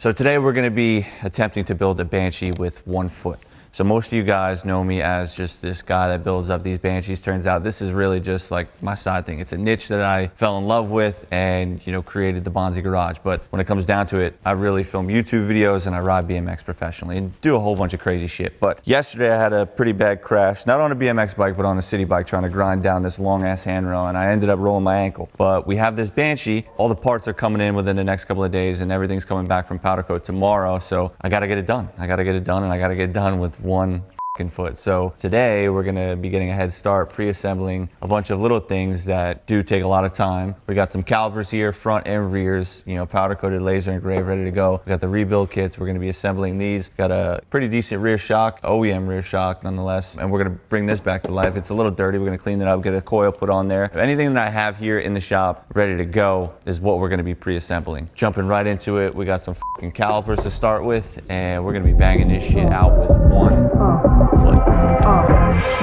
So today we're going to be attempting to build a Banshee with 1 foot. So most of you guys know me as just this guy that builds up these Banshees. Turns out this is really just like my side thing. It's a niche that I fell in love with and, created the Bonzi garage. But when it comes down to it, I really film YouTube videos and I ride BMX professionally and do a whole bunch of crazy shit. But yesterday I had a pretty bad crash, not on a BMX bike, but on a city bike trying to grind down this long ass handrail, and I ended up rolling my ankle. But we have this Banshee. All the parts are coming in within the next couple of days and everything's coming back from powder coat tomorrow. So I got to get it done. I got to get it done, and I got to get it done with 1 foot. So today we're gonna be getting a head start pre-assembling a bunch of little things that do take a lot of time. We got some calipers here, front and rears, powder coated, laser engraved, ready to go. We got the rebuild kits. We're gonna be assembling these. Got a pretty decent rear shock, OEM rear shock nonetheless, and we're gonna bring this back to life. It's a little dirty. We're gonna clean it up, get a coil put on there. Anything that I have here in the shop ready to go is what we're gonna be pre-assembling. Jumping right into it, we got some fucking calipers to start with, and we're gonna be banging this shit out with 1 foot.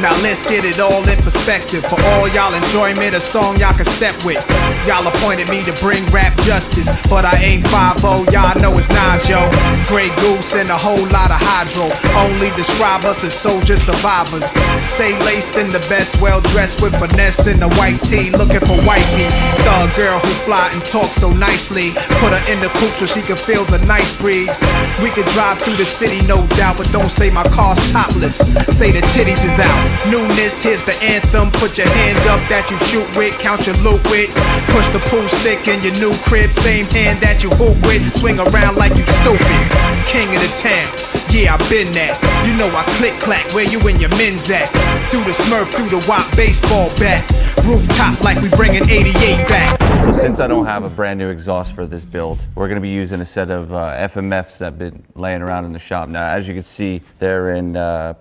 Now let's get it all in perspective. For all y'all enjoyment, a song y'all can step with. Y'all appointed me to bring rap justice, but I ain't 5-0, y'all know it's Nas, yo. Grey Goose and a whole lot of hydro. Only describe us as soldier survivors. Stay laced in the best, well dressed with finesse in the white tee, looking for white meat. Thug girl who fly and talk so nicely. Put her in the coupe so she can feel the nice breeze. We could drive through the city, no doubt, but don't say my car's topless. Say the titties is out. Newness, here's the anthem. Put your hand up that you shoot with, count your loot with. Push the pool stick in your new crib, same hand that you hoop with. Swing around like you stupid. King of the town, yeah, I been that. You know I click clack, where you and your men's at? Through the Smurf, through the WAP baseball bat. Rooftop like we bringing 88 back. So since I don't have a brand new exhaust for this build, we're gonna be using a set of FMFs that have been laying around in the shop. Now, as you can see, they're in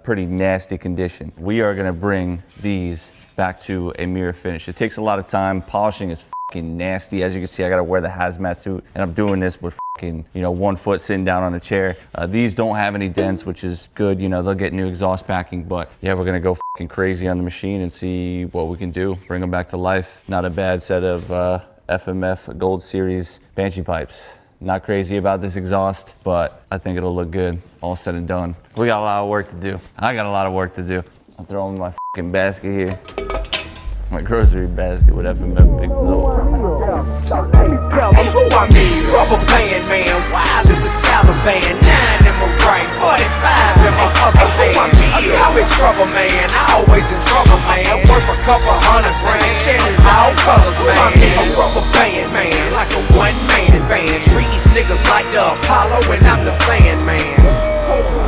pretty nasty condition. We are gonna bring these back to a mirror finish. It takes a lot of time. Polishing is fucking nasty. As you can see, I gotta wear the hazmat suit, and I'm doing this with fucking, 1 foot sitting down on a chair. These don't have any dents, which is good. They'll get new exhaust packing, but yeah, we're gonna go fucking crazy on the machine and see what we can do. Bring them back to life. Not a bad set of FMF Gold Series Banshee pipes. Not crazy about this exhaust, but I think it'll look good, all said and done. We got a lot of work to do. I got a lot of work to do. I'll throw in my fucking basket here. My grocery basket with FMF exhaust. Rubber band man, wild as a Taliban. 9 in my right, 45 in my other hand. I'm in trouble, man. I always in trouble, man. Worth a couple $100 grand. All colors, man. I'm a rubber band man, like a one-man band. Treat these niggas like the Apollo, and I'm the fan, man.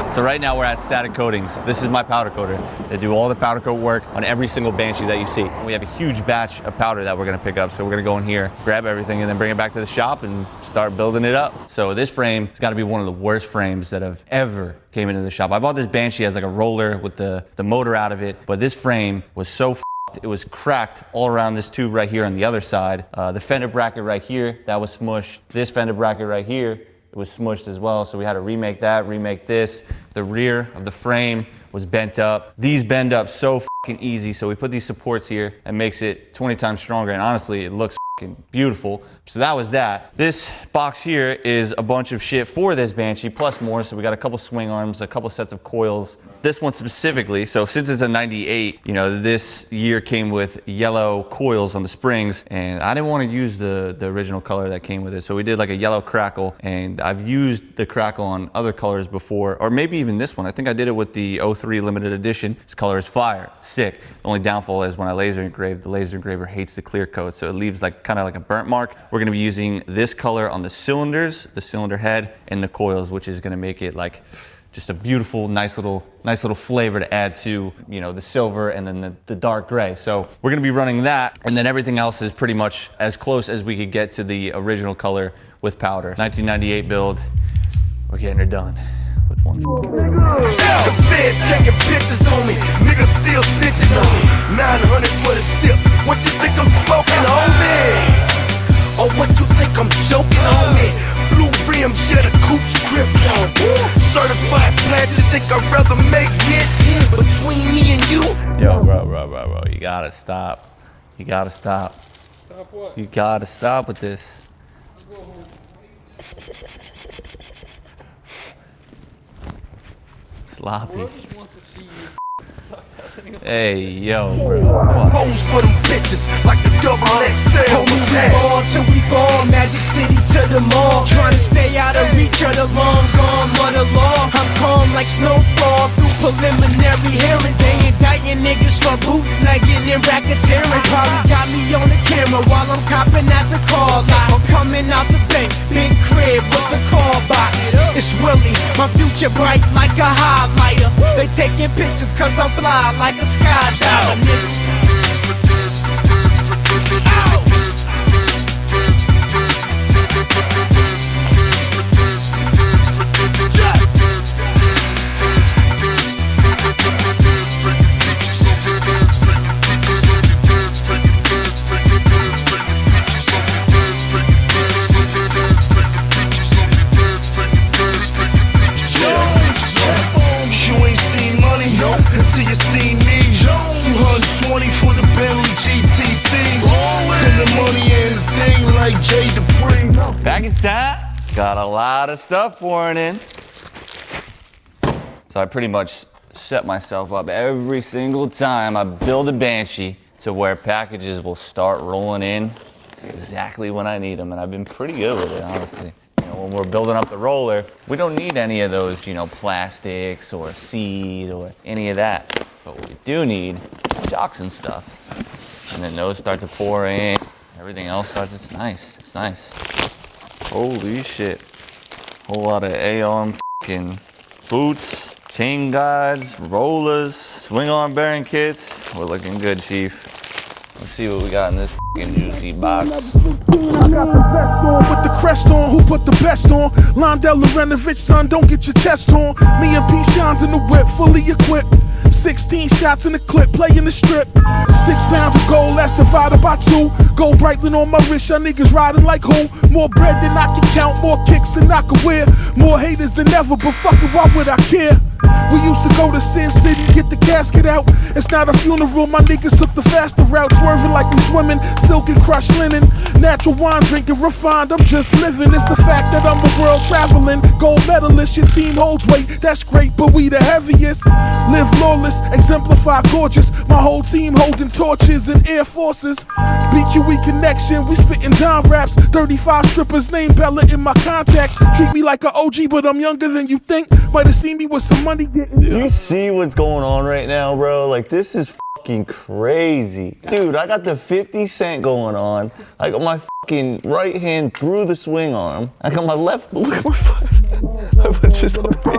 So right now we're at Static Coatings. This is my powder coater. They do all the powder coat work on every single Banshee that you see. We have a huge batch of powder that we're gonna pick up. So we're gonna go in here, grab everything, and then bring it back to the shop and start building it up. So this frame has gotta be one of the worst frames that have ever came into the shop. I bought this Banshee as like a roller with the motor out of it, but this frame was so it was cracked all around this tube right here on the other side. The fender bracket right here, that was smushed. This fender bracket right here, it was smushed as well, so we had to remake that, remake this. The rear of the frame was bent up. These bend up so fucking easy, so we put these supports here and makes it 20 times stronger, and honestly, it looks fucking beautiful. So that was that. This box here is a bunch of shit for this Banshee, plus more, so we got a couple swing arms, a couple sets of coils. This one specifically, so since it's a 98, this year came with yellow coils on the springs, and I didn't want to use the original color that came with it, so we did like a yellow crackle, and I've used the crackle on other colors before, or maybe even this one. I think I did it with the 03 limited edition. This color is fire, it's sick. The only downfall is when I laser engrave, the laser engraver hates the clear coat, so it leaves like kind of like a burnt mark. We're gonna be using this color on the cylinders, the cylinder head, and the coils, which is gonna make it like just a beautiful, nice little flavor to add to, the silver and then the dark gray. So we're gonna be running that, and then everything else is pretty much as close as we could get to the original color with powder. 1998 build, we're getting her done with 1 foot. The feds taking pictures on me, niggas still snitching on me. 900 for the sip, what you think I'm smoking on me? Or what you think I'm joking on me? Blue rims, yeah, the coupe's grip on. Certified plant, you think I'd rather make hits between me and you? Yo, bro, you gotta stop. You gotta stop. Stop what? You gotta stop with this. sloppy. Hey, yo, bro. Come on. Hoes for them bitches like the double XL. Homies, we ball till we fall, Magic City to the mall. Trying to stay out of reach of the long gone mother law. I'm calm like snowfall through preliminary hearings. They indicting niggas for bootlegging and racketeering. Probably got me on the camera while I'm copping at the cars. I'm coming out the bank, big crib with the car box. It's Willie, my future bright like a highlighter. They taking pictures cause I'm fly like a skydiver, nigga. You ain't seen money until you seen me. 220 for the Bentley GTC. And the money and the thing like Jay Dupree. Package time. Got a lot of stuff pouring in. So I pretty much set myself up every single time I build a Banshee to where packages will start rolling in exactly when I need them. And I've been pretty good with it, honestly. You know, when we're building up the roller, we don't need any of those, you know, plastics or seed or any of that. But what we do need is shocks and stuff. And then those start to pour in. Everything else starts, it's nice, it's nice. Holy shit. Whole lot of A-arm f***ing boots, chain guides, rollers, swing arm bearing kits. We're looking good, Chief. Let's see what we got in this f***ing juicy box. I got the vest on with the crest on. Who put the best on? Londell Lorenovich, son, don't get your chest on. Me and P. Shines in the whip, fully equipped. 16 shots in the clip, playing the strip. 6 pounds of gold, that's divided by 2. Gold Breitling on my wrist, y'all niggas riding like who? More bread than I can count, more kicks than I can wear. More haters than ever, but fuck it, why would I care? We used to go to Sin City, get the casket out. It's not a funeral, my niggas took the faster route. Swerving like we swimming, silk and crushed linen. Natural wine drinking, refined, I'm just living. It's the fact that I'm a world traveling gold medalist. Your team holds weight, that's great, but we the heaviest. Live lawless, exemplify gorgeous. My whole team holding torches and Air Forces. BQE connection, we spitting dime raps. 35 strippers, name Bella in my contacts. Treat me like an OG, but I'm younger than you think. Might have seen me with some money getting. You see what's going on right now, bro? Like, this is fucking crazy. Dude, I got the 50 Cent going on. I got my fucking right hand through the swing arm. I got my left, look at my foot. I was just up here.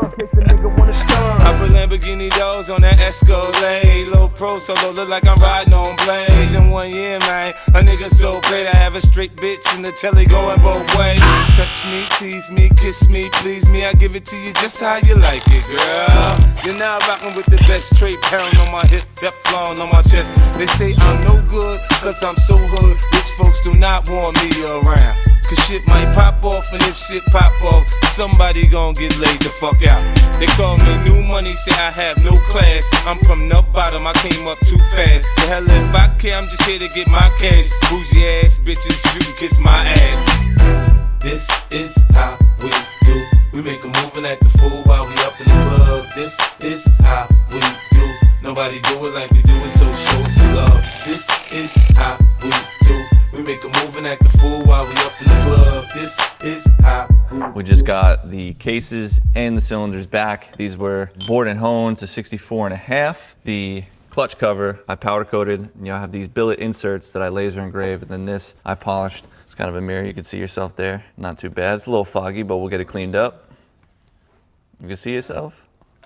I put Lamborghini doors on that Escalade. Low pro solo, look like I'm riding on blades. In 1 year, man, a nigga so paid. I have a straight bitch in the telly going both ways. Touch me, tease me, kiss me, please me. I give it to you just how you like it, girl. You're now rocking with the best straight pound on my hip, Teflon on my chest. They say I'm no good, cause I'm so hood. Rich folks do not want me around. Cause shit might pop off, and if shit pop off, somebody gon' get laid the fuck out. They call me new money, say I have no class. I'm from the bottom, I came up too fast. The hell if I care, I'm just here to get my cash. Bougie ass bitches, you can kiss my ass. This is how we do. We make a move and act the fool while we up in the club. This is how we do. Nobody do it like we do it, so show us some love. This is how we do. We make a move and act the fool while we up in the club. This is how We just got the cases and the cylinders back. These were bored and honed to 64.5. The clutch cover I powder coated. You know, I have these billet inserts that I laser engraved, and then this I polished. It's kind of a mirror, you can see yourself there. Not too bad. It's a little foggy, but we'll get it cleaned up. You can see yourself?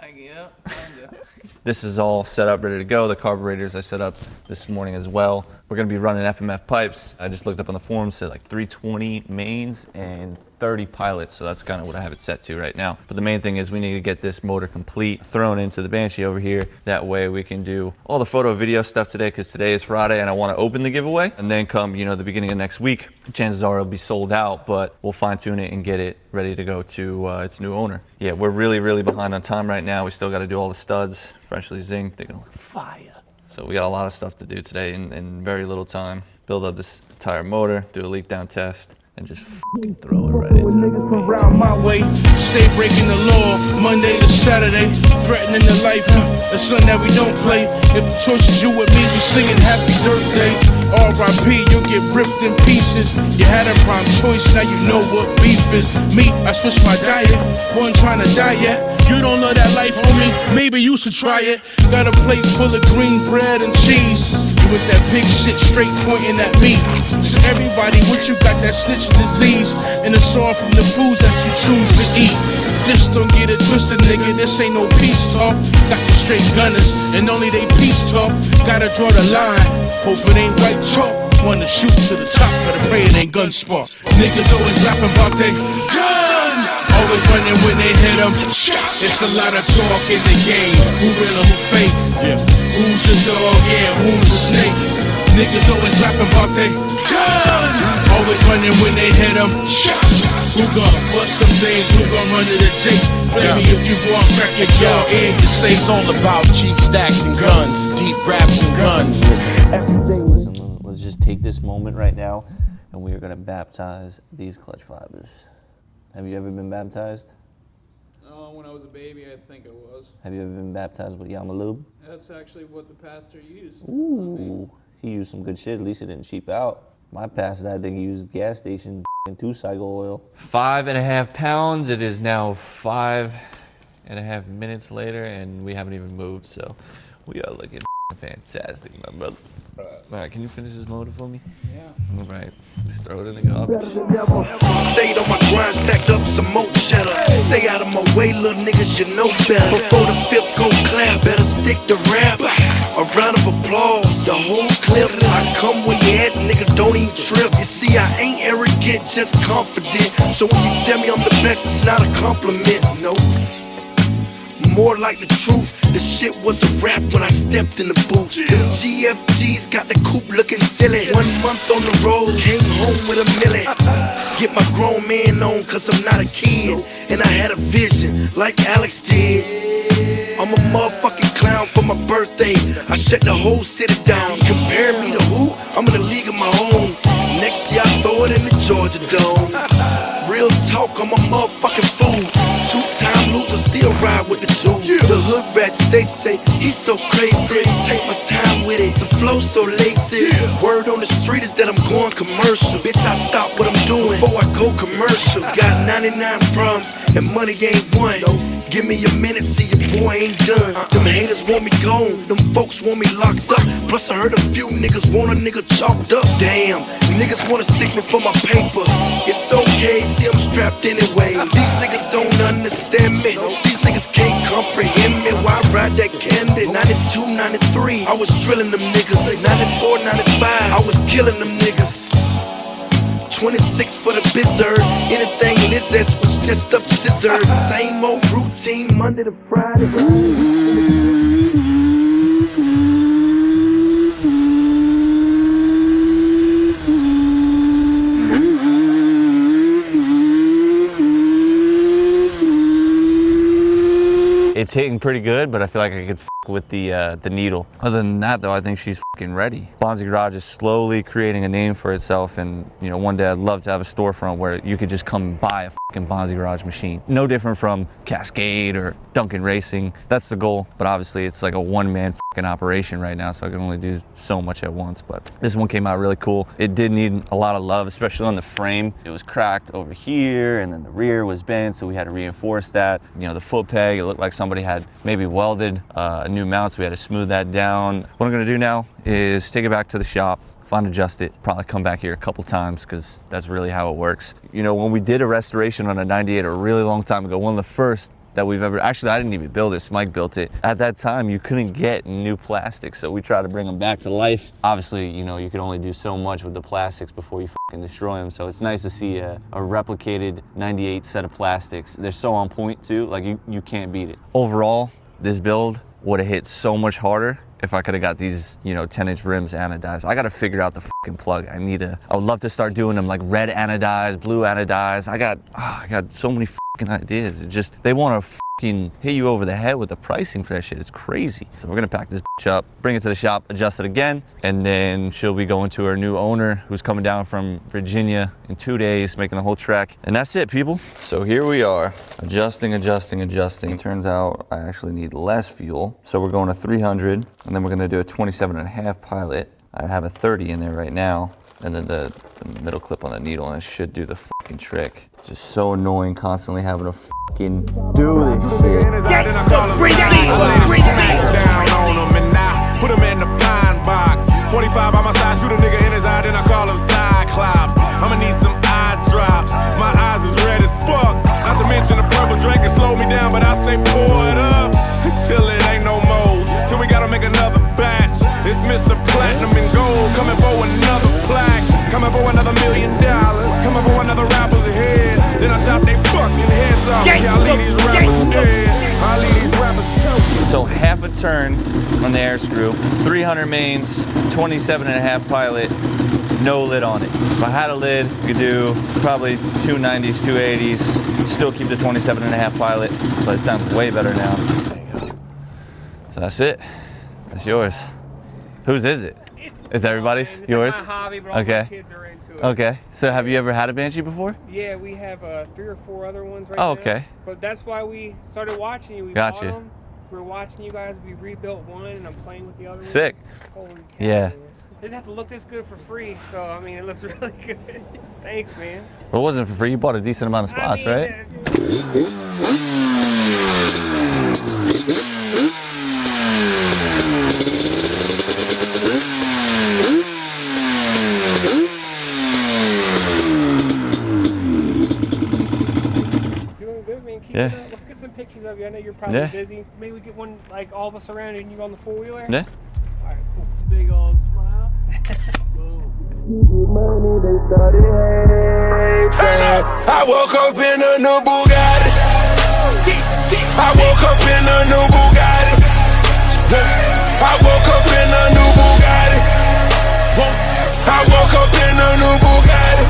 Yeah, kinda. This is all set up, ready to go. The carburetors I set up this morning as well. We're gonna be running FMF pipes. I just looked up on the forums, said like 320 mains and 30 pilots, so that's kind of what I have it set to right now. But the main thing is we need to get this motor complete, thrown into the Banshee over here. That way we can do all the photo video stuff today, because today is Friday and I want to open the giveaway. And then come, you know, the beginning of next week, chances are it'll be sold out, but we'll fine tune it and get it ready to go to its new owner. Yeah, we're really behind on time right now. We still got to do all the studs, freshly zinged. They're gonna look fire. So we got a lot of stuff to do today in very little time. Build up this entire motor, do a leak down test, and just fucking throw it right into the Banshee. Around my way, stay breaking the law, Monday to Saturday, threatening the life, the son that we don't play. If the choice is you with me, we singing happy birthday. R.I.P., you get ripped in pieces. You had a prime choice, now you know what beef is. Me, I switched my diet, wasn't trying to die yet. You don't love that life, homie, maybe you should try it. Got a plate full of green bread and cheese. You with that big shit straight pointing at me. So everybody, what you got that snitching disease? And it's all from the foods that you choose to eat. Just don't get it twisted, nigga, this ain't no peace talk. Got the straight gunners, and only they peace talk. Gotta draw the line, hope it ain't white chalk. Wanna shoot to the top, gotta pray it ain't gun spark. Niggas always rapping about they gun, always running when they hit them. It's a lot of talk in the game, who real or who fake? Who's a dog, yeah, who's a snake? Niggas always rapping about they gun, always running when they hit them. Who gon' bust them things, who gon' run to the Jake? Play me if you want, crack your jaw in, you say it's all about cheat stacks and guns, deep raps and guns. Listen, let's just take this moment right now, and we are gonna baptize these clutch fibers. Have you ever been baptized? When I was a baby, I think I was. Have you ever been baptized with Yamalube? That's actually what the pastor used. Ooh, he used some good shit, at least it didn't cheap out. My pastor, I think he used gas station and 2-cycle oil. 5.5 pounds, it is now 5.5 minutes later, and we haven't even moved, so we are looking fantastic, my brother. All right, can you finish this motor for me? Yeah. All right, just throw it in the garbage. Stayed on my grind, stacked up some more cheddar. Stay out of my way, little niggas, you know better. Before the fifth go clap, better stick to rap. A round of applause, the whole clip. I come where you at, nigga, don't even trip. You see, I ain't arrogant, just confident. So when you tell me I'm the best, it's not a compliment, no. More like the truth, the shit was a rap when I stepped in the booth. Them GFGs got the coupe looking silly. 1 month on the road, came home with a milli. Get my grown man on, cause I'm not a kid. And I had a vision, like Alex did. I'm a motherfucking clown for my birthday. I shut the whole city down. Compare me to who? I'm in a league of my own. Next year I throw it in the Georgia Dome. Real talk, I'm a motherfucking fool. 2-time loser, still ride with the two. The hood rats, they say he's so crazy. Take my time with it, the flow so lazy. Word on the street is that I'm going commercial. Bitch, I stop what I'm doing before I go commercial. Got 99 problems and money ain't one. Give me a minute, see your boy ain't done. Them haters want me gone, them folks want me locked up. Plus I heard a few niggas want a nigga chalked up. Damn, niggas wanna stick me for my paper. It's okay, see I'm strapped anyway. These niggas don't understand me. These niggas can't comprehend me. Why ride that candy? 92, 93, I was drilling them niggas. 94, 95, I was killing them niggas. 26 for the bizzard. Anything Liz S was just up scissor. Same old routine, Monday to Friday. It's hitting pretty good, but I feel like I could with the needle. Other than that, though, I think she's ready. Bonzi Garage is slowly creating a name for itself, and you know, one day I'd love to have a storefront where you could just come and buy a Bonzi Garage machine. No different from Cascade or Duncan Racing. That's the goal, but obviously it's like a one-man operation right now, so I can only do so much at once. But this one came out really cool. It did need a lot of love, especially on the frame. It was cracked over here, and then the rear was bent, so we had to reinforce that. You know, the foot peg, it looked like somebody had maybe welded a new mount, so we had to smooth that down. What I'm gonna do now is take it back to the shop, fine adjust it, probably come back here a couple times because that's really how it works. You know, when we did a restoration on a 98 a really long time ago, one of the first that we've ever, actually I didn't even build this, Mike built it. At that time, you couldn't get new plastics, so we tried to bring them back to life. Obviously, you know, you can only do so much with the plastics before you destroy them, so it's nice to see a replicated 98 set of plastics. They're so on point too, like you can't beat it. Overall, this build would have hit so much harder if I could have got these, you know, 10-inch rims anodized. I got to figure out the plug. I would love to start doing them like red anodized, blue anodized. I got so many ideas. It just, they want a hit you over the head with the pricing for that shit. It's crazy. So we're gonna pack this bitch up, bring it to the shop, adjust it again, and then she'll be going to her new owner who's coming down from Virginia in 2 days, making the whole trek. And that's it, people. So here we are, adjusting. Turns out I actually need less fuel. So we're going to 300, and then we're gonna do a 27.5 pilot. I have a 30 in there right now, and then the middle clip on the needle, and it should do the fucking trick. It's just so annoying constantly having to fucking do this shit. Down on him and now put him in the pine box. 45 on my side, shoot a nigga in his eye, then I call him Cyclops. I'ma need some eye drops. My eyes is red as fuck. Not to mention the purple drink can slow me down, but I say pour it up until it ain't no more. Till we gotta make another batch. It's Mr. Platinum and Gold coming for another plaque. Coming for another $1 million. Coming for another rapper's head. Then I chop they fucking heads off. Y'all leave these rappers dead. I leave these rappers dead. So half a turn on the air screw, 300 mains, 27.5 pilot, no lid on it. If I had a lid, you could do probably 290s, 280s, still keep the 27.5 pilot, but it sounds way better now. There you go. So that's it. That's yours. Whose is it? Is everybody's? It's Yours? Like my hobby, but all Okay. my kids are into it. Okay. So have you ever had a Banshee before? Yeah, we have 3 or 4 other ones right Oh, now. okay. But that's why we started watching you. We Gotcha. bought them. We were watching you guys. We rebuilt one, and I'm playing with the other one. Sick. Holy cow, Yeah. man. Didn't have to look this good for free, so I mean, it looks really good. Thanks, man. Well, it wasn't for free. You bought a decent amount of spots, right? Doing good, man. Keep Yeah. it up. Let's get some pictures of you. I know you're probably Yeah. busy. Maybe we get one, like all of us around and you on the 4-wheeler. Yeah. All right, cool. Big old smile. Money, they started hating. I woke up in a new Bugatti. I woke up in a new Bugatti. I woke up in a new Bugatti. I woke up in a new Bugatti.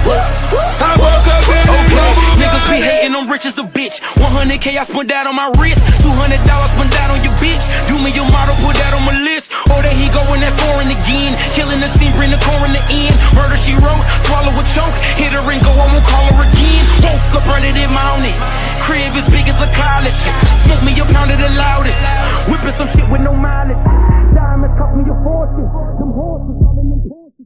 I woke up in a new Bugatti. Niggas be hating, I'm rich as a bitch. 100K I spent that on my wrist. $200 spent that on your bitch. Do me your model, put that on my list. Oh, there he going that foreign again. Killing the scene, bring the core in the end. Murder she wrote, swallow a choke. Hit her and go, I won't call her again. Woke up, running it, mounted. Crib as big as a college. Smoke me a pound of the loudest. Whipping some shit with no mileage. Diamonds cost me a fortune. Them horses all in them Porsches.